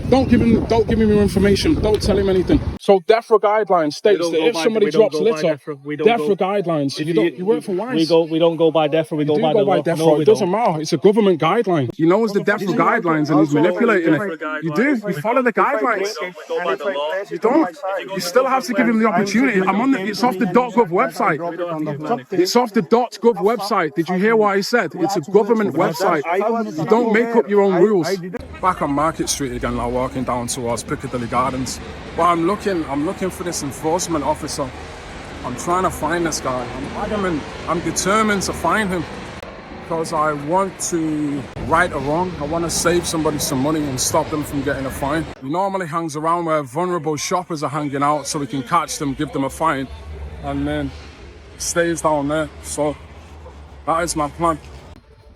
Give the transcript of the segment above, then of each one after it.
Don't give him your information. Don't tell him anything. So DEFRA guidelines states that if somebody drops litter, DEFRA guidelines. You work for WISE. We don't go by DEFRA. We go by the law. DEFRA. No, it doesn't matter. It's a government guideline. He knows the DEFRA guidelines and he's manipulating it. You do. You follow the guidelines. You don't. You still have to give him the opportunity. It's off the .gov website. It's off the .gov website. Did you hear what I said? It's a government website. You don't make up your own rules. Back on Market Street again now, walking down towards Piccadilly Gardens. Well, I'm looking for this enforcement officer. I'm trying to find this guy. I'm adamant. I'm determined to find him because I want to right a wrong. I want to save somebody some money and stop them from getting a fine. He normally hangs around where vulnerable shoppers are hanging out so we can catch them, give them a fine, and then stays down there. So that is my plan.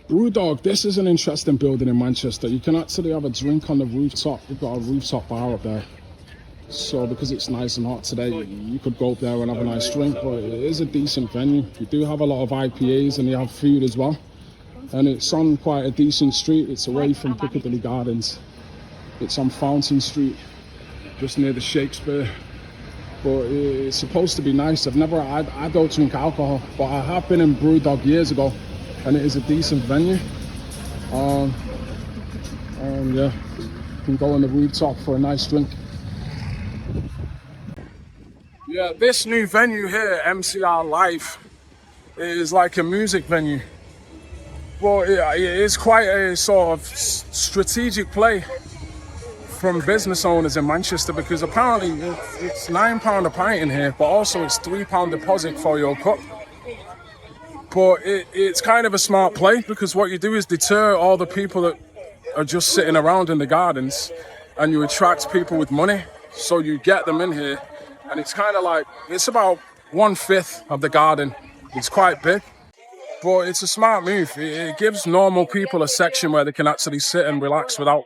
Brew Dog, this is an interesting building in Manchester. You can actually have a drink on the rooftop. We've got a rooftop bar up there. So because it's nice and hot today, you could go up there and have a nice drink, but it is a decent venue. You do have a lot of IPAs and you have food as well. And it's on quite a decent street. It's away from Piccadilly Gardens. It's on Fountain Street, just near the Shakespeare. But it's supposed to be nice. I don't drink alcohol, but I have been in Brew Dog years ago. And it is a decent venue. And yeah, you can go on the rooftop for a nice drink. Yeah, this new venue here, MCR Live, is like a music venue. Well, it is quite a sort of strategic play from business owners in Manchester because apparently it's £9 a pint in here, but also it's £3 deposit for your cup. But it's kind of a smart play because what you do is deter all the people that are just sitting around in the gardens and you attract people with money. So you get them in here and it's kind of like, it's about 1/5 of the garden. It's quite big, but it's a smart move. It gives normal people a section where they can actually sit and relax without,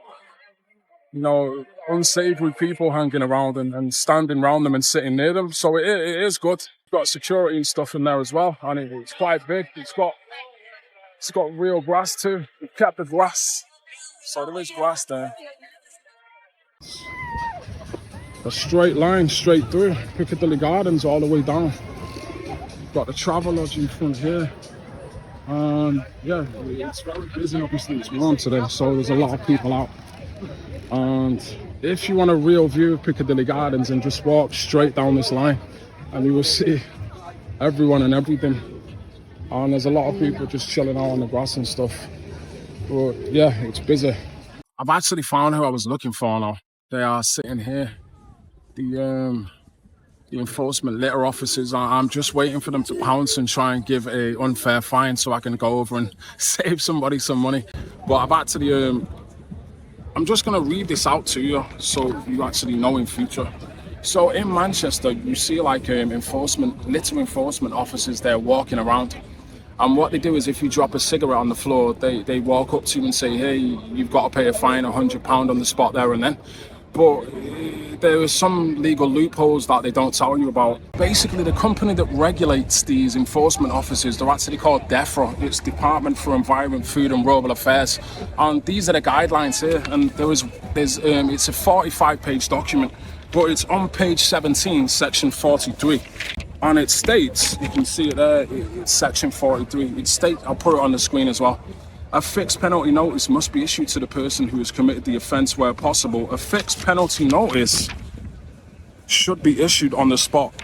unsavory people hanging around and standing around them and sitting near them. So it is good. Got security and stuff in there as well, and it's quite big. It's got real grass too. We've kept the grass, so there is grass there. A straight line straight through Piccadilly Gardens all the way down. Got the Travelodge in front here, and yeah, it's very busy. Obviously, it's warm today, so there's a lot of people out. And if you want a real view of Piccadilly Gardens, and just walk straight down this line, and you will see everyone and everything. And there's a lot of people just chilling out on the grass and stuff. But yeah, it's busy. I've actually found who I was looking for now. They are sitting here. The enforcement litter officers. I'm just waiting for them to pounce and try and give a unfair fine so I can go over and save somebody some money. But I've actually, I'm just gonna read this out to you so you actually know in future. So in Manchester, you see like litter enforcement officers there walking around. And what they do is if you drop a cigarette on the floor, they walk up to you and say, hey, you've got to pay a fine, £100 on the spot there and then. But there are some legal loopholes that they don't tell you about. Basically, the company that regulates these enforcement officers, they're actually called DEFRA. It's Department for Environment, Food and Rural Affairs. And these are the guidelines here. And it's a 45-page document. But it's on page 17, section 43. And it states, you can see it there, it's section 43. It states, I'll put it on the screen as well. A fixed penalty notice must be issued to the person who has committed the offence where possible. A fixed penalty notice should be issued on the spot.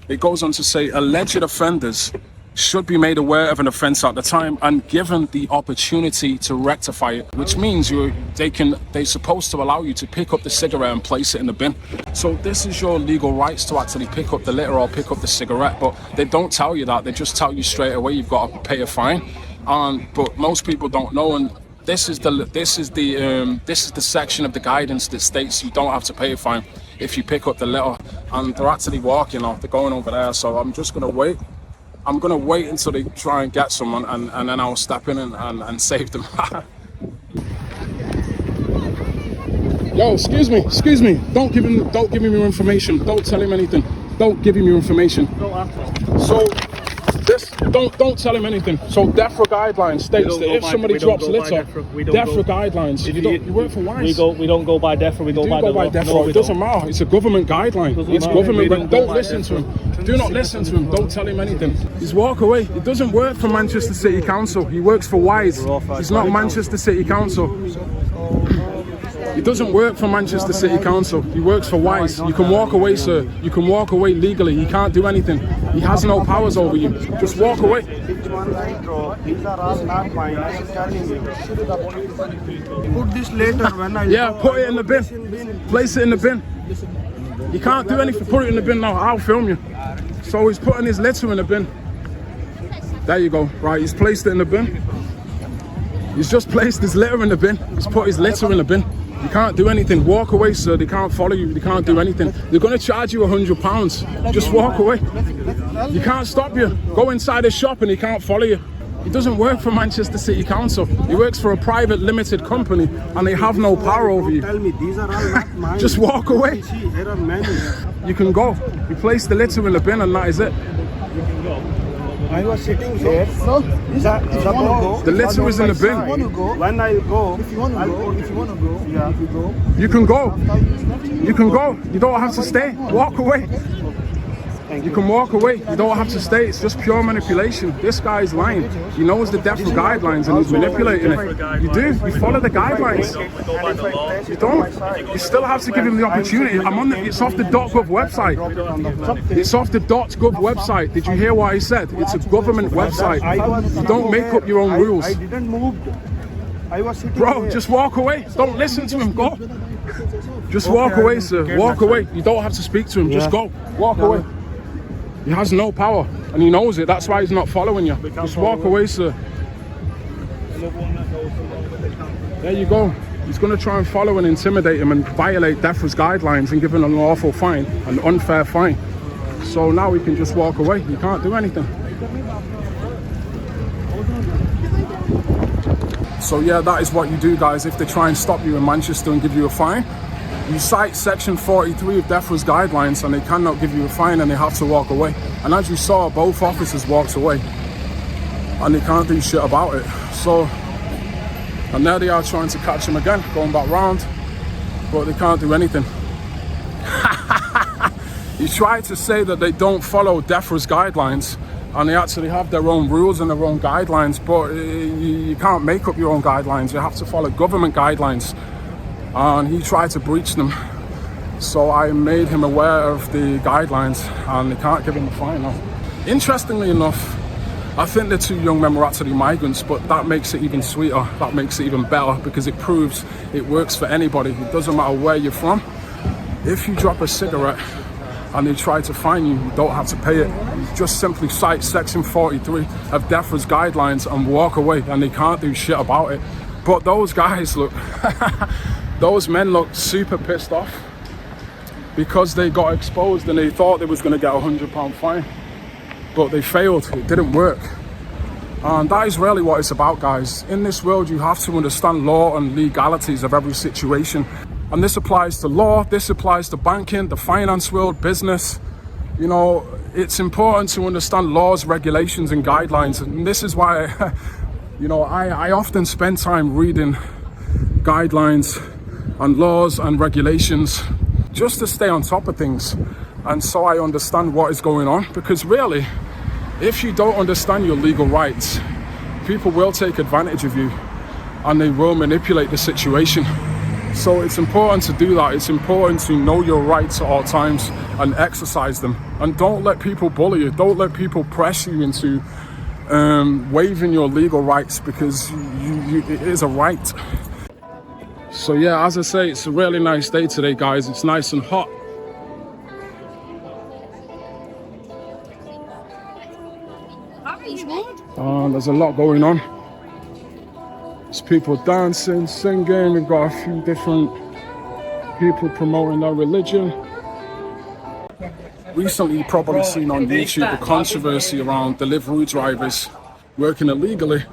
It goes on to say alleged offenders should be made aware of an offence at the time and given the opportunity to rectify it, which means they're supposed to allow you to pick up the cigarette and place it in the bin. So this is your legal rights to actually pick up the litter or pick up the cigarette, but they don't tell you that. They just tell you straight away you've got to pay a fine. But most people don't know, and this is the section of the guidance that states you don't have to pay a fine if you pick up the litter. And they're actually walking off. They're going over there. So I'm just gonna wait. I'm gonna wait until they try and get someone, and then I'll step in and save them. Yo, excuse me. Don't give him your information. Don't tell him anything. Don't give him your information. So this. Don't tell him anything. So DEFRA guidelines states that if somebody drops litter, DEFRA guidelines. You work for Wise. We don't go by DEFRA. We go by the law. DEFRA. It doesn't matter. It's a government guideline. It's government. Don't listen to him. Do not listen to him. Don't tell him anything. He's walk away. It doesn't work for Manchester City Council. He works for Wise. He's not Manchester City Council. He doesn't work for Manchester City Council. He works for Wise. You can walk away, sir. You can walk away legally. He can't do anything. He has no powers over you. Just walk away. These are all not mine. I am telling you. Put this later when I Yeah, put it in the bin. Place it in the bin. You can't do anything. Put it in the bin now. I'll film you. So he's putting his litter in the bin. There you go. Right, he's placed it in the bin. He's just placed his litter in the bin. He's put his litter in the bin. You can't do anything. Walk away, sir. They can't follow you. They can't do anything. They're going to charge you £100. Just walk away. You can't stop you. Go inside the shop and he can't follow you. He doesn't work for Manchester City Council. He works for a private limited company and they have no power over you. tell me these are all not mine. Just walk away. See, there are many. You can go. You place the litter in the bin and that is it. I was sitting here. The litter is in the bin. When I go, If you want to go, yeah. if you go, You can go. You can go. You don't have to stay. Walk away. You can walk away. You don't have to stay. It's just pure manipulation. This guy's lying. He knows the DEFRA guidelines and he's manipulating it. You do. You follow the guidelines. You don't. You still have to give him the opportunity. It's off the .gov website. It's off the .gov website. Did you hear what I said? It's a government website. You don't make up your own rules. I didn't move. I was sitting Bro, here. just walk away. Don't listen to him. Go. Just walk away, sir. Walk away. You don't have to speak to him. Just go. Walk away. He has no power, and he knows it. That's why he's not following you. Just walk away, sir. There you go. He's going to try and follow and intimidate him and violate DEFRA's guidelines and give him an awful fine, an unfair fine. So now he can just walk away. You can't do anything. So yeah, that is what you do, guys, if they try and stop you in Manchester and give you a fine. You cite section 43 of DEFRA's guidelines and they cannot give you a fine and they have to walk away. And as you saw, both officers walked away and they can't do shit about it. So, and there they are trying to catch him again, going back round, but they can't do anything. He tried to say that they don't follow DEFRA's guidelines and they actually have their own rules and their own guidelines, but you can't make up your own guidelines. You have to follow government guidelines. And he tried to breach them, so I made him aware of the guidelines and they can't give him a fine now. Interestingly enough, I think the two young men were actually migrants, but that makes it even sweeter, that makes it even better, because it proves it works for anybody. It doesn't matter where you're from. If you drop a cigarette and they try to fine you, you don't have to pay it. You just simply cite section 43 of DEFRA's guidelines and walk away, and they can't do shit about it. But those guys look those men looked super pissed off because they got exposed and they thought they was going to get a £100 fine, but they failed. It didn't work. And that is really what it's about, guys. In this world, you have to understand law and legalities of every situation. And this applies to law, this applies to banking, the finance world, business. You know, it's important to understand laws, regulations and guidelines. And this is why, you know, I often spend time reading guidelines and laws and regulations just to stay on top of things, and so I understand what is going on. Because really, if you don't understand your legal rights, people will take advantage of you and they will manipulate the situation. So it's important to do that. It's important to know your rights at all times and exercise them, and don't let people bully you. Don't let people press you into waiving your legal rights, because it is a right. So yeah, as I say, it's a really nice day today, guys. It's nice and hot. There's a lot going on. There's people dancing, singing. We've got a few different people promoting their religion. Recently, you've probably seen on YouTube the controversy around delivery drivers working illegally.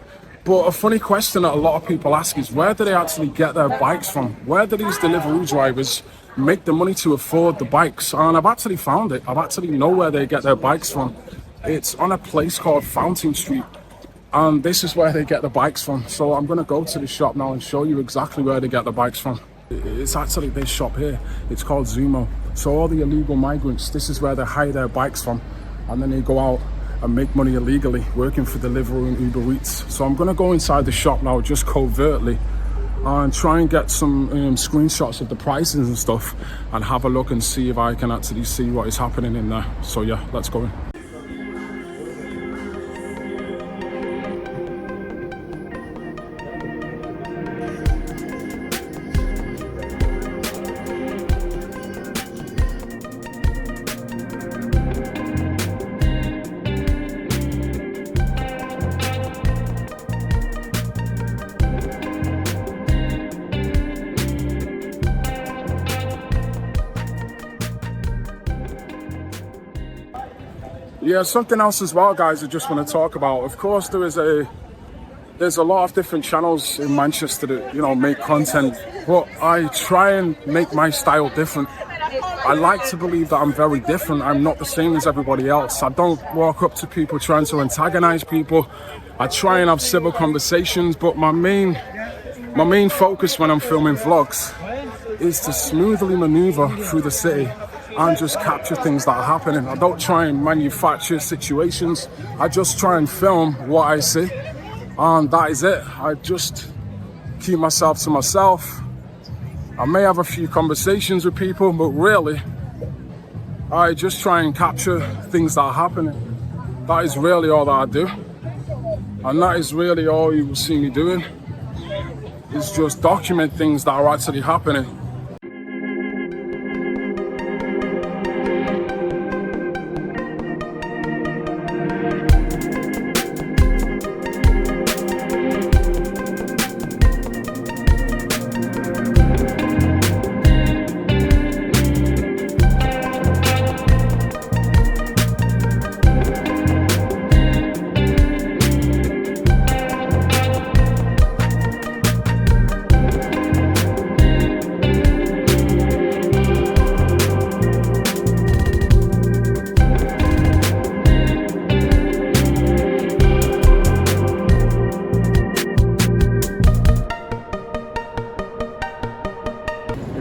But a funny question that a lot of people ask is, where do they actually get their bikes from? Where do these delivery drivers make the money to afford the bikes? And I've actually found it. I actually know where they get their bikes from. It's on a place called Fountain Street, and this is where they get the bikes from. So I'm gonna go to the shop now and show you exactly where they get the bikes from. It's actually this shop here. It's called Zumo. So all the illegal migrants, this is where they hire their bikes from, and then they go out and make money illegally working for Deliveroo and Uber Eats. So I'm gonna go inside the shop now, just covertly, and try and get some screenshots of the prices and stuff, and have a look and see if I can actually see what is happening in there. So yeah, let's go in. Yeah, something else as well, guys, I just want to talk about. Of course, there's a lot of different channels in Manchester that, you know, make content, but I try and make my style different. I like to believe that I'm very different. I'm not the same as everybody else. I don't walk up to people trying to antagonize people. I try and have civil conversations, but my main focus when I'm filming vlogs is to smoothly maneuver through the city and just capture things that are happening. I don't try and manufacture situations. I just try and film what I see, and that is it. I just keep myself to myself. I may have a few conversations with people, but really, I just try and capture things that are happening. That is really all that I do. And that is really all you will see me doing, is just document things that are actually happening.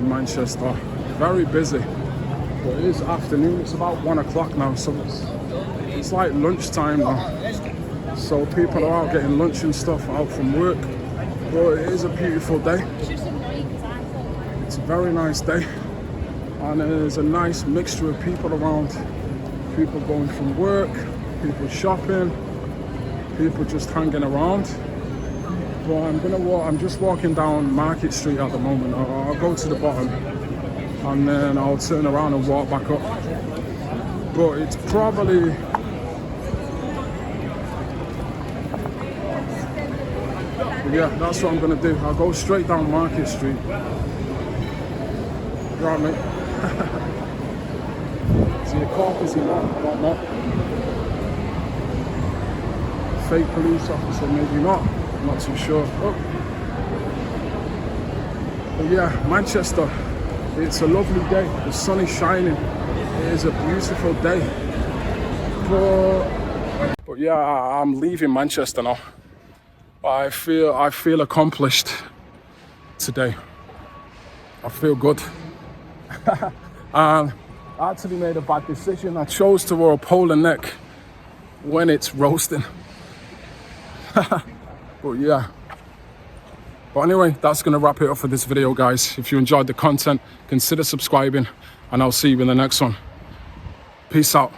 Manchester, very busy, but it is afternoon. It's about 1 o'clock now, so it's like lunchtime now. So people are out getting lunch and stuff, out from work. But it is a beautiful day. It's a very nice day, and there's a nice mixture of people around. People going from work, people shopping, people just hanging around. But I'm just walking down Market Street at the moment. I'll go to the bottom and then I'll turn around and walk back up. But it's probably, yeah, that's what I'm gonna do. I'll go straight down Market Street. Right, mate. See a cop, is he not? Not. Fake police officer, maybe not. I'm not too sure. Oh. But yeah, Manchester, it's a lovely day. The sun is shining. It is a beautiful day. But yeah, I'm leaving Manchester now. I feel accomplished today. I feel good. I actually made a bad decision. I chose to wear a polo neck when it's roasting. But yeah. But anyway, that's going to wrap it up for this video, guys. If you enjoyed the content, consider subscribing, and I'll see you in the next one. Peace out.